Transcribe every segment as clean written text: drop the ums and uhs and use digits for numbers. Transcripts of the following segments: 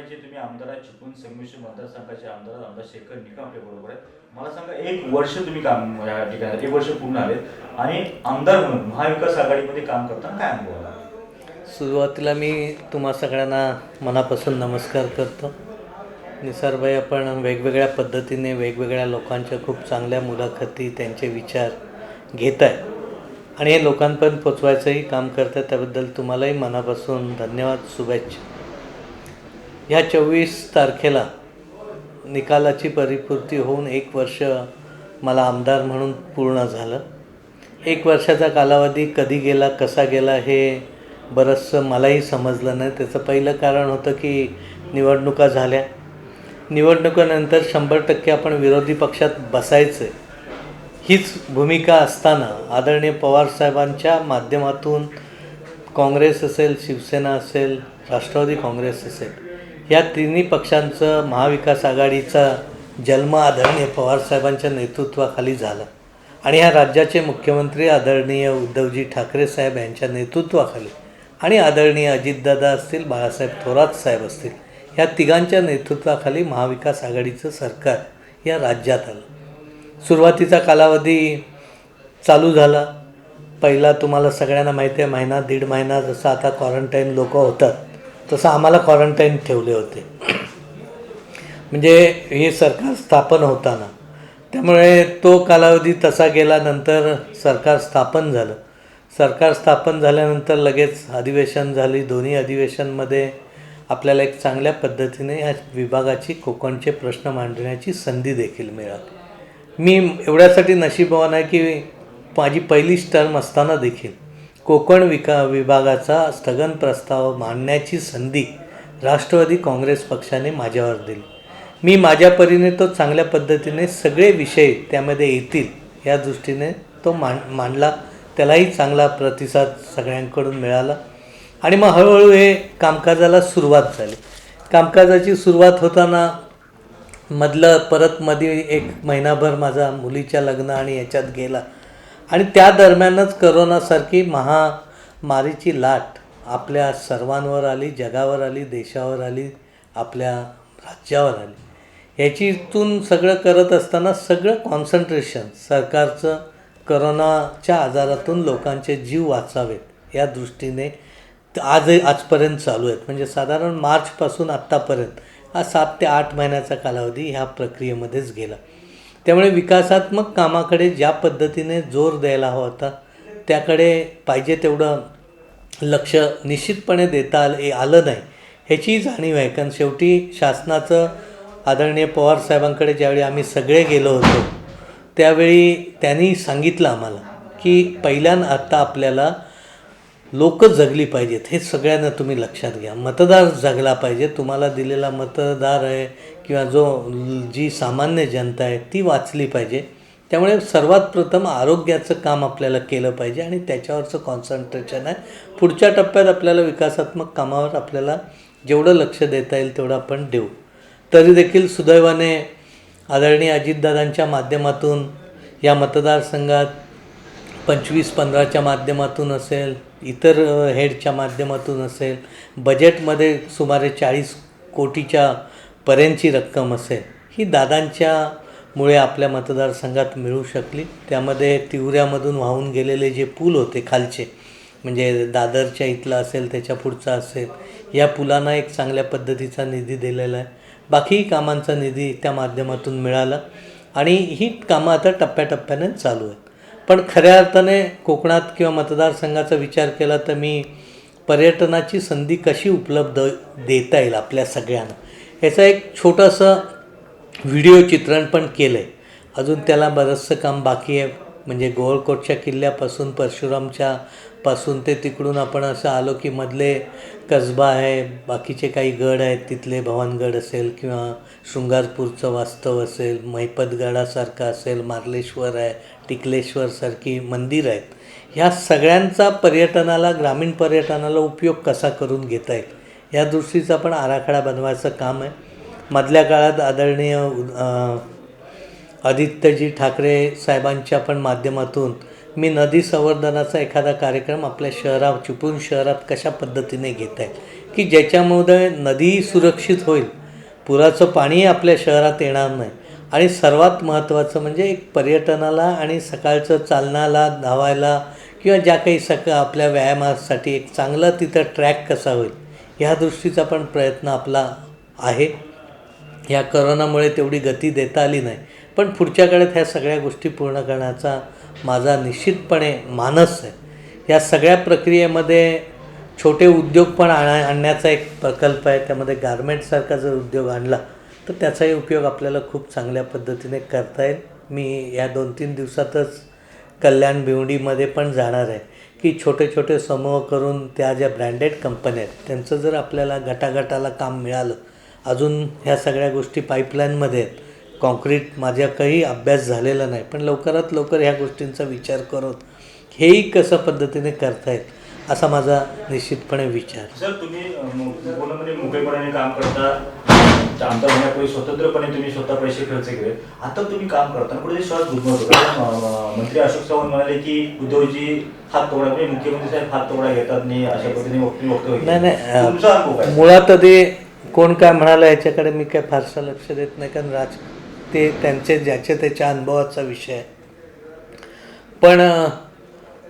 जे तुम्ही आमदार आहेत, चिपळूण संगमेश्वर मतदारसंघाचे आमदार आमदार शेखर निकम आपल्या बरोबर आहेत. मला सांगा, 1 वर्ष तुम्ही काम या ठिकाणी 1 वर्ष पूर्ण आले आणि आमदार म्हणून महाविकास आघाडीमध्ये काम करताना काय अनुभव आला? सुरुवातीला मी तुम्हा सगळ्यांना मनापासून नमस्कार करतो. निसारभाई, आपण वेगवेगळ्या पद्धतीने वेगवेगळ्या लोकांच्या खूप चांगल्या मुलाखती, त्यांचे विचार घेत आहे आणि हे लोकांपर्यंत पोचवायचंही काम करतात. त्याबद्दल तुम्हालाही मनापासून धन्यवाद, शुभेच्छा. ह्या 24 तारखेला निकालाची परिपूर्ती होऊन 1 वर्ष मला आमदार म्हणून पूर्ण झालं. 1 वर्षाचा कालावधी कधी गेला, कसा गेला हे बरंचसं मलाही समजलं नाही. त्याचं पहिलं कारण होतं की निवडणुका झाल्या. निवडणुकीनंतर 100% आपण विरोधी पक्षात बसायचं आहे, हीच भूमिका असताना आदरणीय पवारसाहेबांच्या माध्यमातून काँग्रेस असेल, शिवसेना असेल, राष्ट्रवादी काँग्रेस असेल, या तिन्ही पक्षांचं महाविकास आघाडीचा जन्म आदरणीय पवारसाहेबांच्या नेतृत्वाखाली झाला आणि ह्या राज्याचे मुख्यमंत्री आदरणीय उद्धवजी ठाकरे साहेब यांच्या नेतृत्वाखाली आणि आदरणीय अजितदादा असतील, बाळासाहेब थोरात साहेब असतील, ह्या तिघांच्या नेतृत्वाखाली महाविकास आघाडीचं सरकार या राज्यात आलं. सुरुवातीचा कालावधी चालू झाला. पहिला तुम्हाला सगळ्यांना माहिती आहे, महिना दीड महिना जसं आता क्वारंटाईन लोक होतात तसं आम्हाला क्वारंटाईन ठेवले होते, म्हणजे हे सरकार स्थापन होताना. त्यामुळे तो कालावधी तसा गेल्यानंतर सरकार स्थापन झालं. सरकार स्थापन झाल्यानंतर लगेच अधिवेशन झाली. दोन्ही अधिवेशनमध्ये आपल्याला एक चांगल्या पद्धतीने या विभागाची कोकणचे प्रश्न मांडण्याची संधी देखील मिळाली. मी एवढ्यासाठी नशीबवान आहे की माझी पहिलीच टर्म असताना देखील कोकण विभागाचा स्थगन प्रस्ताव मांडण्याची संधी राष्ट्रवादी काँग्रेस पक्षाने माझ्यावर दिली. मी माझ्या परीने तो चांगल्या पद्धतीने सगळे विषय त्यामध्ये येतील या दृष्टीने तो मांडला. त्यालाही चांगला प्रतिसाद सगळ्यांकडून मिळाला आणि मग हळूहळू हे कामकाजाला सुरुवात झाली. कामकाजाची सुरुवात होताना मध्ये 1 महिनाभर माझा मुलीच्या लग्न आणि याच्यात गेला आणि त्या दरम्यानच करोनासारखी महामारीची लाट आपल्या सर्वांवर आली, जगावर आली, देशावर आली, आपल्या राज्यावर आली. ह्याच्यातून सगळं करत असताना सगळं कॉन्सन्ट्रेशन सरकारचं करोनाच्या आजारातून लोकांचे जीव वाचावेत या दृष्टीने आजपर्यंत चालू आहेत. म्हणजे साधारण मार्चपासून आत्तापर्यंत हा 7 ते 8 महिन्याचा कालावधी ह्या प्रक्रियेमध्येच गेला. त्यामुळे विकासात्मक कामाकडे ज्या पद्धतीने जोर द्यायला हवा होता त्याकडे पाहिजे तेवढं लक्ष निश्चितपणे देता आलं नाही, ह्याची जाणीव आहे. कारण शेवटी शासनाचं आदरणीय पवारसाहेबांकडे ज्यावेळी आम्ही सगळे गेलो होतो त्यावेळी त्यांनी सांगितलं आम्हाला की पहिल्यांदा आता आपल्याला लोक जगली पाहिजेत, हे सगळ्यांना तुम्ही लक्षात घ्या. मतदार जगला पाहिजे. तुम्हाला दिलेला मतदार आहे किंवा जी सामान्य जनता आहे ती वाचली पाहिजे. त्यामुळे सर्वात प्रथम आरोग्याचं काम आपल्याला केलं पाहिजे आणि त्याच्यावरचं कॉन्सन्ट्रेशन आहे. पुढच्या टप्प्यात आपल्याला विकासात्मक कामावर आपल्याला जेवढं लक्ष देता येईल तेवढं आपण देऊ. तरी देखील सुदैवाने आदरणीय अजितदादांच्या माध्यमातून या मतदारसंघात 25-15च्या माध्यमातून असेल, इतर हेडच्या माध्यमातून असेल, बजेटमध्ये सुमारे 40 कोटीच्या पर्यंतची रक्कम असेल, ही दादांच्यामुळे आपल्या मतदारसंघात मिळू शकली. त्यामध्ये तिवऱ्यामधून वाहून गेलेले जे पूल होते खालचे, म्हणजे दादरच्या इथला असेल, त्याच्या पुढचा असेल, या पुलांना एक चांगल्या पद्धतीचा निधी दिलेला आहे. बाकीही कामांचा निधी त्या माध्यमातून मिळाला आणि ही कामं आता टप्प्याटप्प्याने चालू आहेत. पण खऱ्या अर्थाने कोकणात किंवा मतदारसंघाचा विचार केला तर मी पर्यटनाची संधी कशी उपलब्ध देता येईल आपल्या सगळ्यांना, याचं एक छोटंसं व्हिडिओ चित्रण पण केलं आहे. अजून त्याला बरंचसं काम बाकी आहे. म्हणजे गोवळकोटच्या किल्ल्यापासून, परशुरामच्या पासून ते तिकडून आपण असं आलो की मधले कसबा आहे, बाकीचे काही गड आहेत, तिथले भवानगड असेल किंवा शृंगारपूरचं वास्तव असेल, महिपतगडासारखं असेल, मार्लेश्वर आहे, टिकलेश्वरसारखी मंदिर आहेत. ह्या सगळ्यांचा पर्यटनाला, ग्रामीण पर्यटनाला उपयोग कसा करून घेता येईल या दृष्टीचा पण आराखडा बनवायचं काम आहे. मधल्या काळात आदरणीय आदित्यजी ठाकरे साहेबांच्या पण माध्यमातून मी नदी संवर्धनाचा एखादा कार्यक्रम आपल्या चिपळूण शहरात कशा पद्धतीने घेता येईल की ज्याच्यामध्ये नदी सुरक्षित होईल, पुराचं पाणी आपल्या शहरात येणार नाही आणि सर्वात महत्त्वाचं म्हणजे एक पर्यटनाला आणि सकाळचं चालण्याला, धावायला किंवा ज्या काही आपल्या व्यायामासाठी एक चांगला तिथं ट्रॅक कसा होईल ह्या दृष्टीचा पण प्रयत्न आपला आहे. या करोनामुळे तेवढी गती देता आली नाही, पण पुढच्या काळात ह्या सगळ्या गोष्टी पूर्ण करण्याचा माझा निश्चितपणे मानस आहे. या सगळ्या प्रक्रियेमध्ये छोटे उद्योग पण आणण्याचा एक प्रकल्प आहे. त्यामध्ये गारमेंटसारखा जर उद्योग आणला तर त्याचाही उपयोग आपल्याला खूप चांगल्या पद्धतीने करता येईल. मी या 2-3 दिवसातच कल्याण भिवंडीमध्ये पण जाणार आहे की छोटे छोटे समूह करून त्या ज्या ब्रँडेड कंपन्या आहेत त्यांचं जर आपल्याला गटागटाला काम मिळालं. अजून ह्या सगळ्या गोष्टी पाईपलाईनमध्ये आहेत. कॉन्क्रीट माझ्या काही अभ्यास झालेला नाही, पण लवकरात लवकर ह्या गोष्टींचा विचार करून हेही कसं पद्धतीने करता येईल असा माझा निश्चितपणे विचार. सर, तुम्ही पूर्णपणे मोकळेपणाने काम करता. आमदार होण्यापूर्वी स्वतंत्रपणे तुम्ही स्वतः पैसे खर्च केले. आता तुम्ही काम करताना कुठे श्वास गुदमरतो. कारण मंत्री अशोक चव्हाण म्हणाले की उद्धवजी हात तोडा, म्हणजे मुख्यमंत्री साहेब हात तोडा घेतात नाही, अशा पद्धतीने वक्तव्य. नाही, मुळात आधी कोण काय म्हणालं याच्याकडे मी काय फारसं लक्ष देत नाही, कारण ते त्यांचे ज्याच्या त्याच्या अनुभवाचा विषय आहे. पण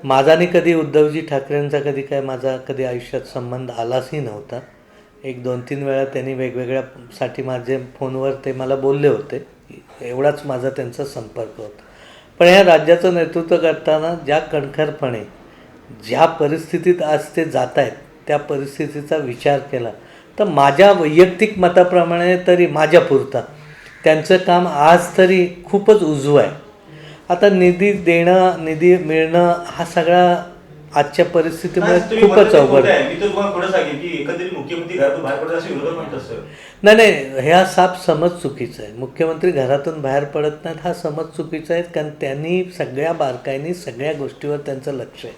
माझा नाही कधी उद्धवजी ठाकरेंचा माझा कधी आयुष्यात संबंध आलाचही नव्हता. 1-2-3 वेळा त्यांनी वेगवेगळ्यासाठी माझे फोनवर ते मला बोलले होते, एवढाच माझा त्यांचा संपर्क होता. पण ह्या राज्याचं नेतृत्व करताना ज्या कणखरपणे ज्या परिस्थितीत आज ते जात आहेत त्या परिस्थितीचा विचार केला तर माझ्या वैयक्तिक मताप्रमाणे तरी माझ्यापुरता त्यांचं काम आज तरी खूपच उजवं आहे. आता निधी देणं, निधी मिळणं हा सगळा आजच्या परिस्थितीमुळे खूपच अवघड आहे. मी तर तुम्हाला थोडं सांगेन की एकंदरीत मुख्यमंत्री घरातून बाहेर पडत असे विरोधक म्हणतात सर. नाही, ह्या साफ समज चुकीचा आहे. मुख्यमंत्री घरातून बाहेर पडत नाहीत हा समज चुकीचा आहे, कारण त्यांनी सगळ्या बारकाईने सगळ्या गोष्टीवर त्यांचं लक्ष आहे.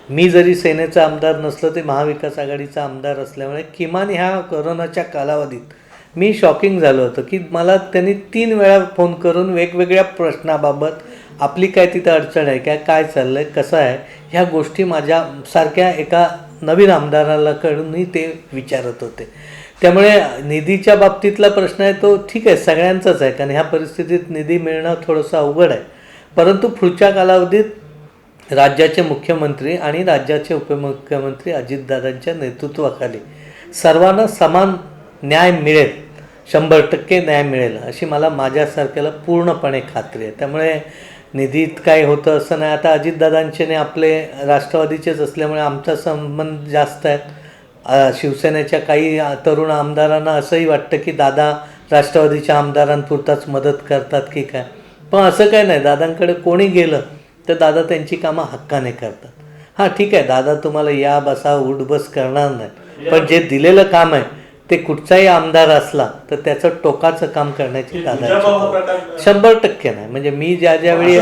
मी जरी सेनेचा आमदार नसलो ते महाविकास आघाडीचा आमदार असल्यामुळे किमान ह्या कोरोनाच्या कालावधीत मी शॉकिंग झालो होतं की मला त्यांनी 3 वेळा फोन करून वेगवेगळ्या प्रश्नाबाबत आपली काय तिथं अडचण आहे, काय चाललं आहे, कसं आहे, ह्या गोष्टी माझ्यासारख्या एका नवीन आमदाराला कडूनही ते विचारत होते. त्यामुळे निधीच्या बाबतीतला प्रश्न आहे तो ठीक आहे, सगळ्यांचाच आहे, कारण ह्या परिस्थितीत निधी मिळणं थोडंसं अवघड आहे. परंतु पुढच्या कालावधीत राज्याचे मुख्यमंत्री आणि राज्याचे उपमुख्यमंत्री अजितदादांच्या नेतृत्वाखाली सर्वांना समान न्याय मिळेल, 100% न्याय मिळेल अशी मला माझ्यासारख्याला पूर्णपणे खात्री आहे. त्यामुळे निधीत काय होतं असं नाही. आता अजितदादांचे ने आपले राष्ट्रवादीचेच असल्यामुळे आमचा संबंध जास्त आहे. शिवसेनेच्या काही तरुण आमदारांना असंही वाटतं की दादा राष्ट्रवादीच्या आमदारांपुरताच मदत करतात की काय, पण असं काय नाही. दादांकडे कोणी गेलं तर दादा त्यांची कामं हक्काने करतात. हां ठीक आहे, दादा तुम्हाला या बसा उठ बस करणार नाही, पण जे दिलेलं काम आहे ते कुठचाही आमदार असला तर त्याचं टोकाचं काम करण्याची दादा 100% नाही. म्हणजे मी ज्यावेळी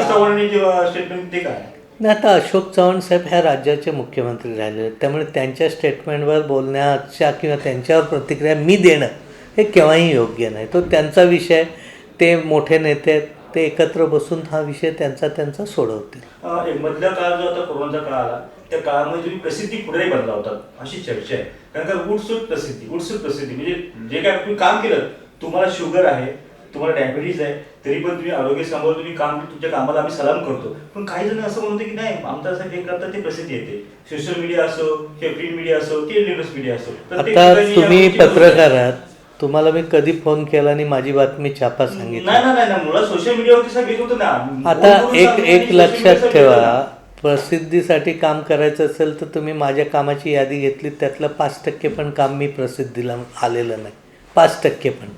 नाही, आता अशोक चव्हाण साहेब ह्या राज्याचे मुख्यमंत्री राहिले आहेत, त्यामुळे त्यांच्या स्टेटमेंटवर बोलण्याच्या किंवा त्यांच्यावर प्रतिक्रिया मी देणं हे केव्हाही योग्य नाही. तो त्यांचा विषय, ते मोठे नेते आहेत, ते एकत्र बसून हा विषय त्यांचा सोडवतील. मधल्या काळ जो आता कोरोनाचा काळ आला त्या काळामध्ये तुम्ही प्रसिद्धी पुढे बनला होता अशी चर्चा आहे. कारण का उठसूट प्रसिद्धी म्हणजे जे काय तुम्ही काम केलं, तुम्हाला शुगर आहे, तुम्हाला डायबिटीज आहे, तरी पण तुम्ही आरोग्य सांभाळून तुम्ही काम, तुमच्या कामाला आम्ही सलाम करतो. पण काही जण असं म्हणतो की नाही आमचं हे करतात ते प्रसिद्धी येते. सोशल मीडिया असो किंवा प्रिंट मीडिया असो की इलेक्ट्रॉनिक मीडिया असो. आता तुम्ही पत्रकार आहात, तुम्हाला मी कधी फोन केला आणि माझी बातमी छापा सांगितली नाही, मुळात सोशल मीडियावरती सांगितलं होतं ना. आता एक लक्षात ठेवा, प्रसिद्धीसाठी काम करायचं असेल तर तुम्ही माझ्या कामाची यादी घेतली त्यातलं 5% पण काम मी प्रसिद्धीला आलेलं नाही. 5% पण.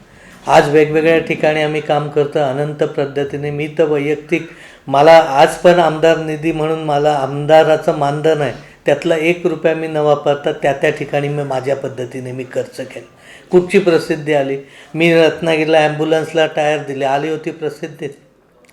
आज वेगवेगळ्या ठिकाणी आम्ही काम करतो अनंत पद्धतीने. मी तर वैयक्तिक मला आज पण आमदार निधी म्हणून मला आमदाराचं मानधन आहे, त्यातला 1 रुपया मी न वापरता त्या ठिकाणी मी माझ्या पद्धतीने मी खर्च केला. कुठची प्रसिद्धी आली? मी रत्नागिरीला ॲम्ब्युलन्सला टायर दिले, आली होती प्रसिद्धी.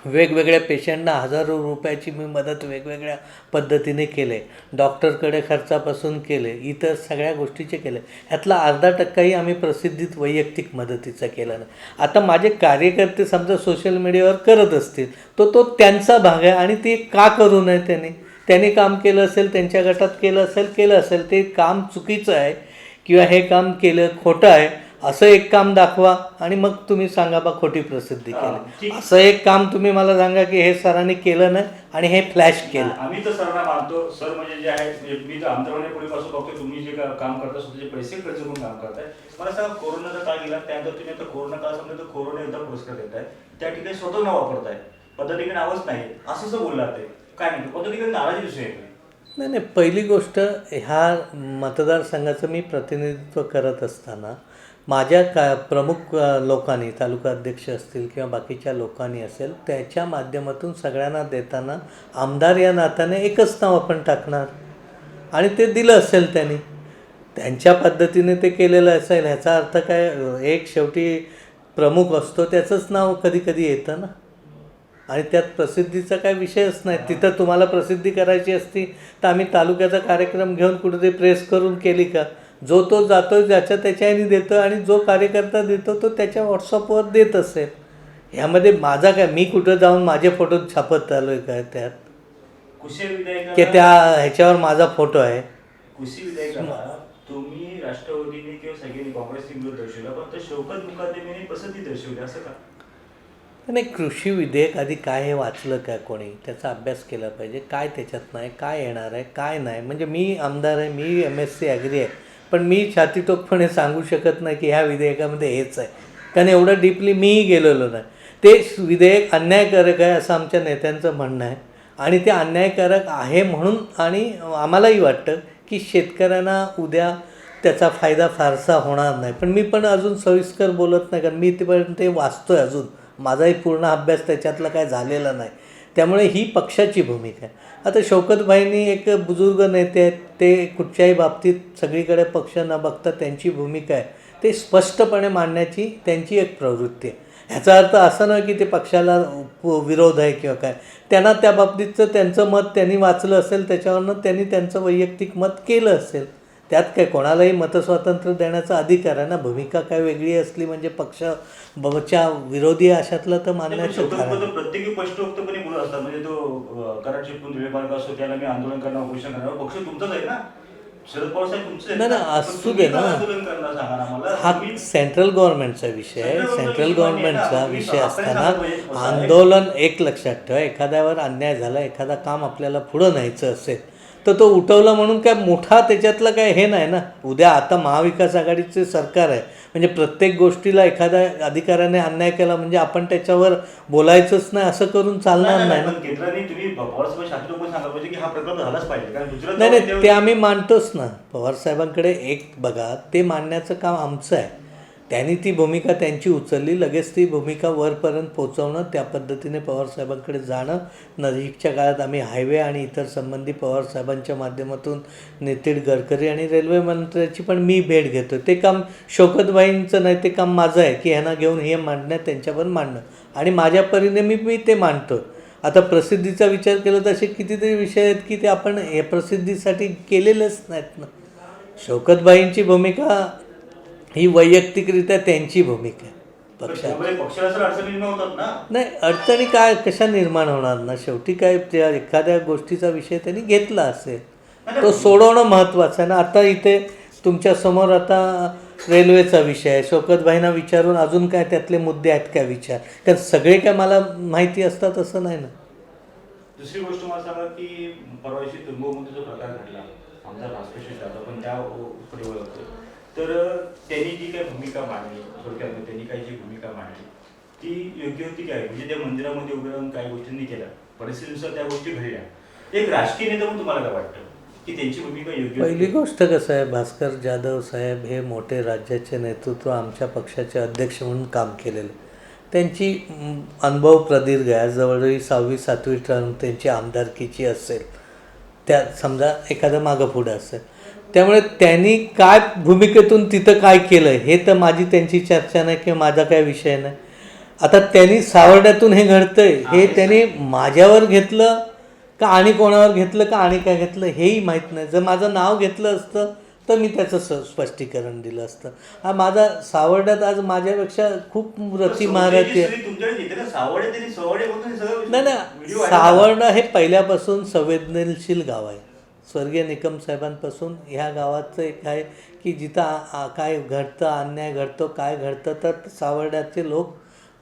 वेगवेगळ्या पेशंटना हजारो रुपयाची मी मदत वेगवेगळ्या पद्धतीने केले. डॉक्टरकडे खर्चापासून केले, इतर सगळ्या गोष्टीचे केले. ह्यातला 0.5% आम्ही प्रसिद्धीत वैयक्तिक मदतीचा केला नाही. आता माझे कार्यकर्ते समजा सोशल मीडियावर करत असतील तो त्यांचा भाग आहे आणि ते का करू नये? त्यांनी काम केलं असेल, त्यांच्या गटात केलं असेल ते काम चुकीचं आहे किंवा हे काम केलं खोटं आहे असं एक काम दाखवा आणि मग तुम्ही सांगा बा खोटी प्रसिद्धी हा, केली. ठीक. असं एक काम तुम्ही मला सांगा की हे सरांनी केलं नाही आणि हे फ्लॅश केलं. आम्ही तर सरांना मानतो. सर म्हणजे जे आहे म्हणजे मी तर आमदारवाने पूर्वीपासून बघतो तुम्ही जे काम करता स्वतःचे पैसे खर्च करून काम करताय. मला सांगा कोरोनाचा काळ गेला त्यानंतर तुम्ही आता कोरोना काळ समजा तर कोरोना एकदा पुरस्कार देताय त्या ठिकाणी स्वतः नाव वापरताय पद्धतीने नावच नाही असं असं बोलणार ते काय म्हणतो पद्धतीने नाराजी दिसून येते. नाही नाही, पहिली गोष्ट ह्या मतदारसंघाचं मी प्रतिनिधित्व करत असताना माझ्या प्रमुख लोकांनी तालुका अध्यक्ष असतील किंवा बाकीच्या लोकांनी असेल त्याच्या माध्यमातून सगळ्यांना देताना आमदार या नात्याने एकच नाव आपण टाकणार आणि ते दिलं असेल त्यांनी त्यांच्या पद्धतीने ते केलेलं असेल. ह्याचा अर्थ काय एक शेवटी प्रमुख असतो त्याचंच नाव कधी कधी येतं ना आणि त्यात प्रसिद्धीचा काय विषयच नाही. तिथं तुम्हाला प्रसिद्धी करायची असती तर आम्ही तालुक्याचा कार्यक्रम घेऊन कुठेतरी प्रेस करून केली का. जो तो जातो ज्याच्या त्याच्याने देतो आणि जो कार्यकर्ता देतो तो त्याच्या व्हॉट्सअपवर देत असेल. ह्यामध्ये माझा काय मी कुठं जाऊन माझे फोटो छापत आलो आहे काय त्यात कुशे विधायक की त्या ह्याच्यावर माझा फोटो आहे. कुशी विधायकाला तुम्ही राष्ट्रवादीने किंवा सगळ्यांनी काँग्रेसने विरोध दर्शवला पण शौकत मुकादमेने पसंती दर्शवली असं का. नाही, कृषी विधेयक आधी काय हे वाचलं काय कोणी त्याचा अभ्यास केला पाहिजे काय त्याच्यात नाही काय येणार आहे काय नाही. म्हणजे मी आमदार आहे मी MSc ॲग्री आहे पण मी छातीटोकपणे सांगू शकत नाही की ह्या विधेयकामध्ये हेच आहे कारण एवढं डीपली मीही गेलेलो नाही. ते विधेयक अन्यायकारक आहे असं आमच्या नेत्यांचं म्हणणं आहे आणि ते अन्यायकारक आहे म्हणून आणि आम्हालाही वाटतं की शेतकऱ्यांना उद्या त्याचा फायदा फारसा होणार नाही. पण मी पण अजून सविस्कर बोलत नाही कारण मी ते वाचतो आहे अजून माझाही पूर्ण अभ्यास त्याच्यातला काय झालेला नाही. त्यामुळे ही पक्षाची भूमिका आहे. आता शौकतभाईंनी एक बुजुर्ग नेते आहेत ते कुठच्याही बाबतीत सगळीकडे पक्ष न बघता त्यांची भूमिका आहे ते स्पष्टपणे मांडण्याची त्यांची एक प्रवृत्ती आहे. ह्याचा अर्थ असं नाही की ते पक्षाला विरोध आहे किंवा काय. त्यांना त्या बाबतीतचं त्यांचं मत त्यांनी वाचलं असेल त्याच्यावरनं त्यांनी त्यांचं वैयक्तिक मत केलं असेल. त्यात काय कोणालाही मतस्वातंत्र्य देण्याचा अधिकार आहे ना. भूमिका काय वेगळी असली म्हणजे पक्षाच्या विरोधी अशातलं तर मानण्याचं कारण. प्रत्येकी स्पष्टोक्तपणे बोलत असतात म्हणजे तो कराड चिपळूण धुळे असो त्याला मी आंदोलन करणार उपोषण करणार पक्ष तुमचाच आहे ना. शरद पवार साहेब तुमचे नाही नाही असू दे ना. हा सेंट्रल गव्हर्नमेंटचा विषय आहे. सेंट्रल गव्हर्नमेंटचा विषय असताना आंदोलन एक लक्षात ठेवा एखाद्यावर अन्याय झाला एखादा काम आपल्याला पुढं न्यायचं असेल तर तो उठवला म्हणून काय मोठा त्याच्यातलं काय हे नाही ना. उद्या आता महाविकास आघाडीचे सरकार आहे म्हणजे प्रत्येक गोष्टीला एखाद्या अधिकाऱ्याने अन्याय केला म्हणजे आपण त्याच्यावर बोलायचंच नाही असं करून चालणार नाही ना. नाही नाही ते आम्ही मानतोच ना. पवारसाहेबांकडे एक बघा ते मांडण्याचं काम आमचं आहे. त्यांनी ती भूमिका त्यांची उचलली लगेच ती भूमिका वरपर्यंत पोचवणं त्या पद्धतीने पवारसाहेबांकडे जाणं. नजीकच्या काळात आम्ही हायवे आणि इतर संबंधी पवारसाहेबांच्या माध्यमातून नितीन गडकरी आणि रेल्वे मंत्र्याची पण मी भेट घेतो. ते काम शौकतबाईंचं नाही ते काम माझं आहे की ह्यांना घेऊन हे मांडणं त्यांच्यावर मांडणं आणि माझ्या परीने मी ते मांडतो. आता प्रसिद्धीचा विचार केला तर असे कितीतरी विषय आहेत की ते आपण हे प्रसिद्धीसाठी केलेलेच नाहीत ना. शौकतबाईंची भूमिका ही वैयक्तिकरित्या त्यांची भूमिका आहे पक्षाची. नाही अडचणी काय कशा निर्माण होणार ना. शेवटी काय त्या एखाद्या गोष्टीचा विषय त्यांनी घेतला असेल तो सोडवणं महत्त्वाचं आहे ना. आता इथे तुमच्यासमोर आता रेल्वेचा विषय आहे. शौकतभाईंना विचारून अजून काय त्यातले मुद्दे आहेत काय विचार कारण सगळे काय मला माहिती असतात असं नाही ना. दुसरी गोष्ट मला सांगा की परवाशी तुंबोमध्ये जो प्रकार घडला आमदार भास्कर जाधव पण त्या पुढे ओळखतो तर त्यांनी जी काही भूमिका मांडली थोडक्यात त्यांनी काही जी भूमिका मांडली ती योग्य होती काय म्हणजे त्या मंदिरामध्ये उभे राहून काही गोष्टींनी केल्या परिस्थितीनुसार त्या गोष्टी घडल्या. एक राजकीय नेता म्हणून तुम्हाला काय वाटतं की त्यांची भूमिका योग्य. पहिली गोष्ट कसं आहे भास्कर जाधव साहेब हे मोठे राज्याचे नेतृत्व आमच्या पक्षाचे अध्यक्ष म्हणून काम केलेले. त्यांची अनुभव प्रदीर्घ आहे. जवळजवळ 6वी-7वी टर्म त्यांची आमदारकीची असेल त्या समजा एखादं मागं पुढं असेल. त्यामुळे त्यांनी काय भूमिकेतून तिथं काय केलं हे तर माझी त्यांची चर्चा नाही किंवा माझा काय विषय नाही. आता त्यांनी सावर्ड्यातून हे घडतंय हे त्यांनी माझ्यावर घेतलं का आणि कोणावर घेतलं का आणि काय घेतलं हेही माहीत नाही. जर माझं नाव घेतलं असतं तर मी त्याचं स्पष्टीकरण दिलं असतं. हा माझा सावर्ड्यात आज माझ्यापेक्षा खूप रती महारथी आहे. नाही नाही सावर्डा हे पहिल्यापासून संवेदनशील गाव आहे. स्वर्गीय निकम साहेबांपासून ह्या गावाचं एक आहे की जिथं काय घडतं, अन्याय घडतो, काय घडतं, तर सावर्ड्याचे लोक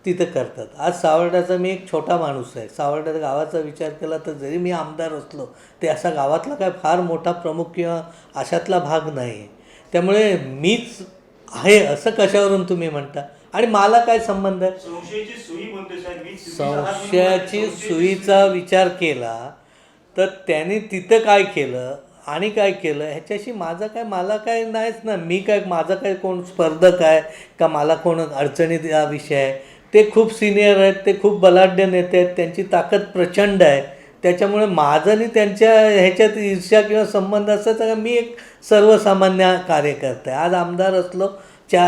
तिथं करतात. आज सावर्ड्याचा मी एक छोटा माणूस आहे. सावर्ड्या गावाचा विचार केला तर जरी मी आमदार असलो ते असा गावातला काय फार मोठा प्रमुख किंवा अशातला भाग नाही आहे. त्यामुळे मीच आहे असं कशावरून तुम्ही म्हणता? आणि मला काय संबंध आहे? संशयाची सुई बोलते साहेब, मी संशयाची सुईचा विचार केला तर त्यांनी तिथं काय केलं आणि काय केलं ह्याच्याशी माझं काय, मला काय नाहीच ना. मी काय, माझं काय कोण स्पर्धक आहे का, मला कोण अडचणीत हा विषय आहे? ते खूप सिनियर आहेत, ते खूप बलाढ्य नेते आहेत, त्यांची ताकद प्रचंड आहे. त्याच्यामुळे माझं आणि त्यांच्या ह्याच्यात ईर्ष्या किंवा संबंध असं तर मी एक सर्वसामान्य कार्यकर्ता आहे. आज आमदार असलो,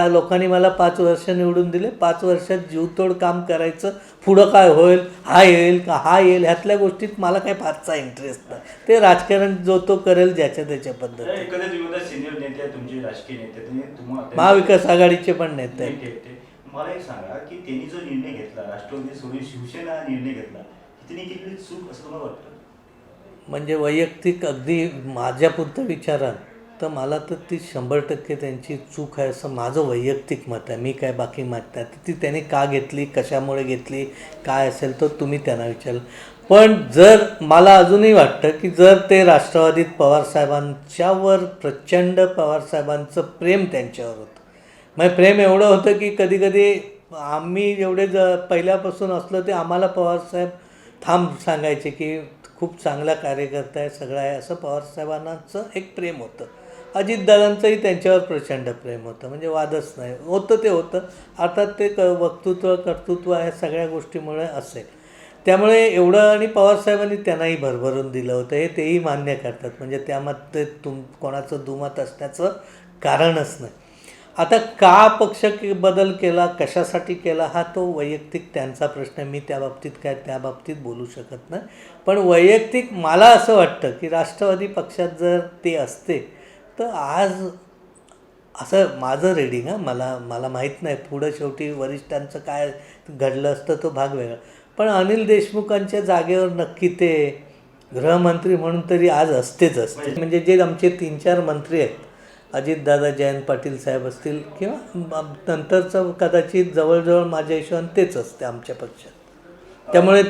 लोकांनी मला 5 वर्ष निवडून दिले, 5 वर्षात जीवतोड काम करायचं, पुढं काय होईल, हा येईल का हा येईल ह्यातल्या गोष्टीत मला काही फारसा इंटरेस्ट नाही. ते राजकारण जो तो करेल ज्याच्या त्याच्या पद्धतीने. एखाद्या विरोधात सिनियर नेते तुमचे राजकीय नेते तुम्हाला महाविकास आघाडीचे पण नेते आहेत. मला एक सांगा की त्यांनी जो निर्णय घेतला, राष्ट्रवादी सोडून शिवसेना निर्णय घेतला, त्यांनी केलेली चूक असं तुम्हाला वाटतं? म्हणजे वैयक्तिक अगदी माझ्यापुरतं विचाराल तर मला तर ती 100% त्यांची चूक आहे असं माझं वैयक्तिक मत आहे. मी काय बाकी मत नाही. ती त्यांनी का घेतली, कशामुळे घेतली, काय असेल तर तुम्ही त्यांना विचारलं. पण जर मला अजूनही वाटतं की जर ते राष्ट्रवादीत पवारसाहेबांच्यावर प्रचंड पवारसाहेबांचं प्रेम त्यांच्यावर होतं. म्हणजे प्रेम एवढं होतं की कधी कधी आम्ही एवढे पहिल्यापासून असलो ते आम्हाला पवारसाहेब सांगायचे की खूप चांगला कार्यकर्ता आहे, सगळं आहे, असं पवारसाहेबांचं एक प्रेम होतं. अजितदादांचंही त्यांच्यावर प्रचंड प्रेम होतं, म्हणजे वादच नाही. होतं ते होतं. अर्थात ते वक्तृत्व, कर्तृत्व ह्या सगळ्या गोष्टीमुळे असेल. त्यामुळे एवढं, आणि पवारसाहेबांनी त्यांनाही भरभरून दिलं होतं हे तेही मान्य करतात. म्हणजे त्यामध्ये कोणाचं दुमत असण्याचं कारणच नाही. आता का पक्ष बदल केला, कशासाठी केला, हा तो वैयक्तिक त्यांचा प्रश्न आहे. मी त्या बाबतीत बोलू शकत नाही. पण वैयक्तिक मला असं वाटतं की राष्ट्रवादी पक्षात जर ते असते तर आज असं माझं रेडिंग मला माहीत नाही पुढं शेवटी वरिष्ठांचं काय घडलं असतं तो भाग वेगळा. पण अनिल देशमुखांच्या जागेवर नक्की ते गृहमंत्री म्हणून तरी आज असतेच असते. म्हणजे जे आमचे 3-4 मंत्री आहेत, अजितदादा, जयंत पाटील साहेब असतील किंवा नंतरचं कदाचित जवळजवळ माझ्या हिशोबाने तेच असते आमच्या पक्षात. त्यामुळे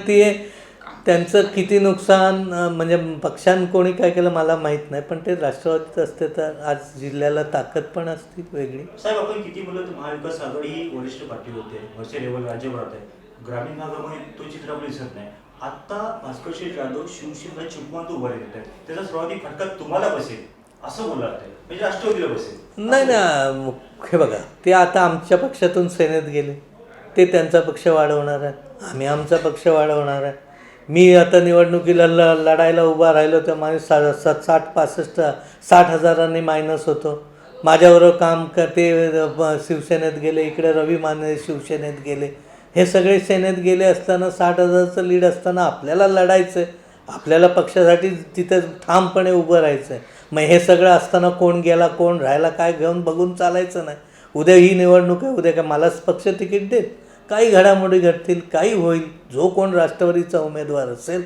त्यांचं किती नुकसान, म्हणजे पक्षानं कोणी काय केलं मला माहीत नाही, पण ते राष्ट्रवादीत असते तर आज जिल्ह्याला ताकद पण असती वेगळी. साहेब, आपण किती बोललो तर महाविकास आघाडी ही वरिष्ठ पार्टी होते, वरच्या लेवल राज्यभरात आहे. ग्रामीण भागामध्ये तो चित्र आपल्याला दिसत नाही. आता भास्करशेठ जाधव शिवसेना चिपळूण उभा राहत आहेत, त्याचा सर्वाधिक फटका तुम्हाला बसेल असं बोलला आहे, म्हणजे राष्ट्रवादीला बसेल. नाही ना, हे बघा, ते आता आमच्या पक्षातून सेनेत गेले, ते त्यांचा पक्ष वाढवणार आहे, आम्ही आमचा पक्ष वाढवणार आहे. मी आता निवडणुकीला लढायला उभा राहिलो तर माझे 60 हजारांनी मायनस होतो. माझ्याबरोबर काम करते शिवसेनेत गेले, इकडे रवी माने शिवसेनेत गेले, हे सगळे सेनेत गेले असताना 60,000चं लीड असताना आपल्याला लढायचं आहे, आपल्याला पक्षासाठी तिथं ठामपणे उभं राहायचं आहे. मग हे सगळं असताना कोण गेला कोण राहिला काय घेऊन बघून चालायचं नाही. उद्या ही निवडणूक आहे, उद्या काय मलाच पक्ष तिकीट देत, काही घडामोडी घडतील, काही होईल. जो कोण राष्ट्रवादीचा उमेदवार असेल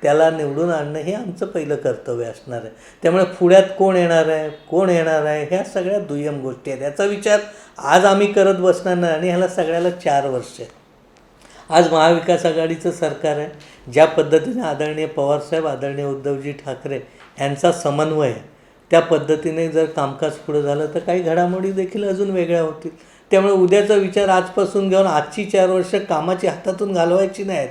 त्याला निवडून आणणं हे आमचं पहिलं कर्तव्य असणार आहे. त्यामुळे पुढ्यात कोण येणार आहे ह्या सगळ्या दुय्यम गोष्टी आहेत. याचा विचार आज आम्ही करत बसणार नाही. आणि ह्याला सगळ्याला 4 वर्ष आहे. आज महाविकास आघाडीचं सरकार आहे. ज्या पद्धतीने आदरणीय पवारसाहेब, आदरणीय उद्धवजी ठाकरे यांचा समन्वय आहे, त्या पद्धतीने जर कामकाज पुढं झालं तर काही घडामोडी देखील अजून वेगळ्या होतील. त्यामुळे उद्याचा विचार आजपासून घेऊन आजची 4 वर्ष कामाची हातातून घालवायची नाहीत.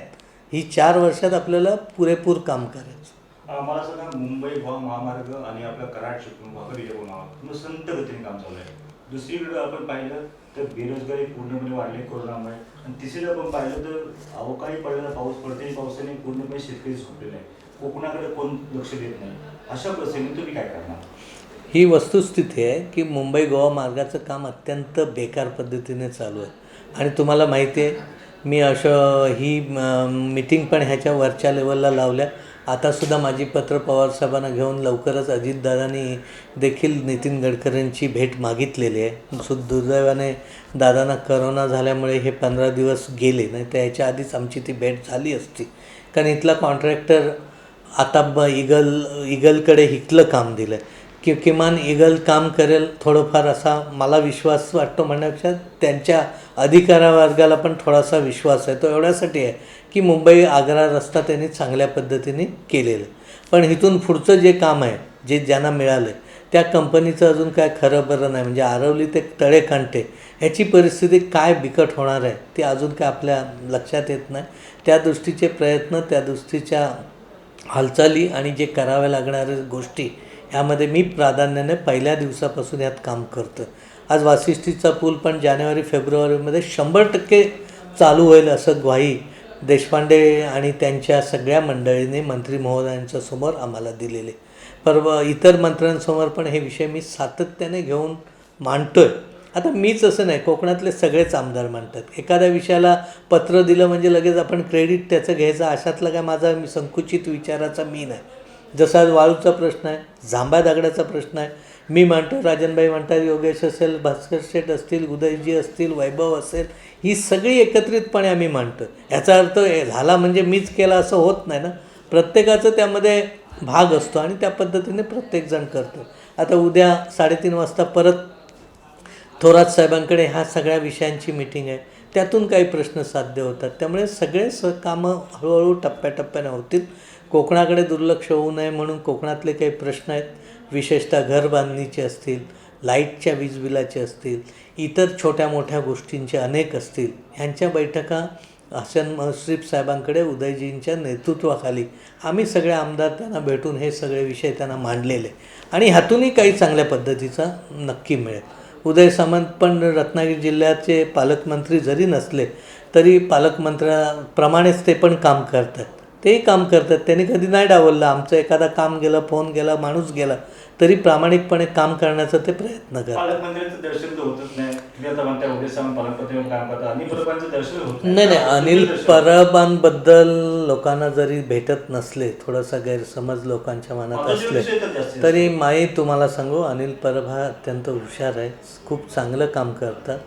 ही 4 वर्षात आपल्याला पुरेपूर काम करायचं. मला सांगा, मुंबई गोवा महामार्ग आणि आपलं कराड चिपळूण वाघ संत गतीने काम चालू आहे. दुसरीकडे आपण पाहिलं तर बेरोजगारी पूर्णपणे वाढली कोरोनामुळे, आणि तिसरीकडे आपण पाहिलं तर अवकाळी पडलेला पाऊस पडते, पावसाने पूर्णपणे शेतकरी झोपलेला आहे. कोकणाकडे कोण लक्ष देत नाही. अशा प्रसंगी तुम्ही काय करणार? ही वस्तुस्थिती आहे की मुंबई गोवा मार्गाचं काम अत्यंत बेकार पद्धतीने चालू आहे. आणि तुम्हाला माहिती आहे, मी ही मीटिंग पण ह्याच्या वरच्या लेवलला लावल्या. आतासुद्धा माझी पत्र पवारसाहेबांना घेऊन लवकरच अजितदादांनी देखील नितीन गडकरींची भेट मागितलेली आहे. दुर्दैवाने दादांना करोना झाल्यामुळे हे 15 दिवस गेले, नाही तर याच्या आधीच आमची ती भेट झाली असती. कारण इथला कॉन्ट्रॅक्टर आता इगलकडे हिटलं काम दिलं की किमान इगल काम करेल थोडंफार असा मला विश्वास वाटतो म्हणण्यापेक्षा त्यांच्या अधिकारावर्गाला पण थोडासा विश्वास आहे. तो एवढ्यासाठी आहे की मुंबई आग्रा रस्ता त्यांनी चांगल्या पद्धतीने केलेला आहे. पण इथून पुढचं जे काम आहे जे ज्यांना मिळालं आहे त्या कंपनीचं अजून काय खरं बरं नाही. म्हणजे आरवली ते तळेकांटे ह्याची परिस्थिती काय बिकट होणार आहे ते अजून काय आपल्या लक्षात येत नाही. त्या दृष्टीचे प्रयत्न, त्या दृष्टीच्या हालचाली आणि जे कराव्या लागणाऱ्या गोष्टी ह्यामध्ये मी प्राधान्याने पहिल्या दिवसापासून यात काम करतो. आज वाशिष्ठीचा पूल पण जानेवारी फेब्रुवारीमध्ये 100% चालू होईल असं ग्वाही देशपांडे आणि त्यांच्या सगळ्या मंडळीने मंत्री महोदयांच्या समोर आम्हाला दिलेले. इतर मंत्र्यांसमोर पण हे विषय मी सातत्याने घेऊन मांडतो आहे. आता मीच असं नाही, कोकणातले सगळेच आमदार मांडतात. एखाद्या विषयाला पत्र दिलं म्हणजे लगेच आपण क्रेडिट त्याचं घ्यायचं अशातला काय माझा संकुचित विचाराचा मी नाही. जसा आज वाळूचा प्रश्न आहे, जांभ्या दगडाचा प्रश्न आहे, मी मांडतो, राजनबाई म्हणतात, योगेश असेल, भास्कर शेठ असतील, उदयजी असतील, वैभव असेल, ही सगळी एकत्रितपणे आम्ही मांडतो. याचा अर्थ झाला म्हणजे मीच केला असं होत नाही ना. प्रत्येकाचं त्यामध्ये भाग असतो आणि त्या पद्धतीने प्रत्येकजण करतो. आता उद्या 3:30 वाजता परत थोरात साहेबांकडे ह्या सगळ्या विषयांची मीटिंग आहे. त्यातून काही प्रश्न साध्य होतात. त्यामुळे सगळे कामं हळूहळू टप्प्याटप्प्याने होतील. कोकणाकडे दुर्लक्ष होऊ नये म्हणून कोकणातले काही प्रश्न आहेत, विशेषतः घर बांधणीचे असतील, लाईटच्या वीज बिलाचे असतील, इतर छोट्या मोठ्या गोष्टींचे अनेक असतील, ह्यांच्या बैठका हसन मुश्रीफ साहेबांकडे उदयजींच्या नेतृत्वाखाली आम्ही सगळे आमदार त्यांना भेटून हे सगळे विषय त्यांना मांडलेले आणि ह्यातूनही काही चांगल्या पद्धतीचा नक्की मिळेल. उदय सामंत पण रत्नागिरी जिल्ह्याचे पालकमंत्री जरी नसले तरी पालकमंत्र्याप्रमाणेच ते पण काम करतात. तेही काम करतात. त्यांनी कधी नाही डावललं. आमचं एखादा काम गेलं, फोन गेला, माणूस गेला तरी प्रामाणिकपणे काम करण्याचा ते प्रयत्न करतात. पालकमंत्र्यांचं दर्शन तर होतच नाही. तुम्ही आता म्हणता उदय सामंत पालकमंत्र्यांवर काम करतात, अनिल परबांचं दर्शन होत नाही, अनिल परबांबद्दल लोकांना जरी भेटत नसले, थोडासा गैरसमज लोकांच्या मनात असले तरी माई तुम्हाला सांगू, अनिल परब हा अत्यंत हुशार आहे, खूप चांगलं काम करतात.